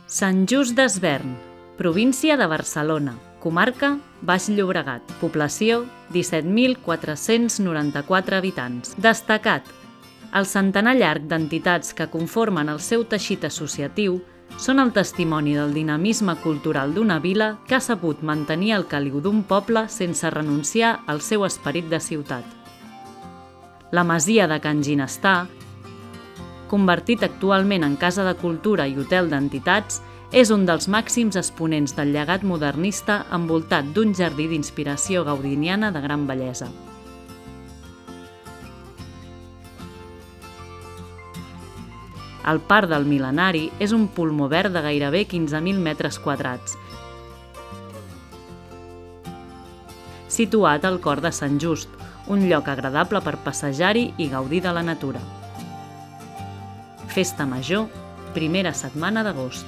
Sant Just Desvern, província de Barcelona, comarca Baix Llobregat, població 17.494 habitants. Destacat, el centenar llarg d'entitats que conformen el seu teixit associatiu són el testimoni del dinamisme cultural d'una vila que ha sabut mantenir el caliu d'un poble sense renunciar al seu esperit de ciutat. La masia de Can Ginestà, convertit actualment en casa de cultura i hotel d'entitats, és un dels màxims exponents del llegat modernista envoltat d'un jardí d'inspiració gaudiniana de gran bellesa. El Parc del Mil·lenari és un pulmó verd de gairebé 15.000 metres quadrats, situat al cor de Sant Just, un lloc agradable per passejar-hi i gaudir de la natura. Festa Major, primera setmana d'agost.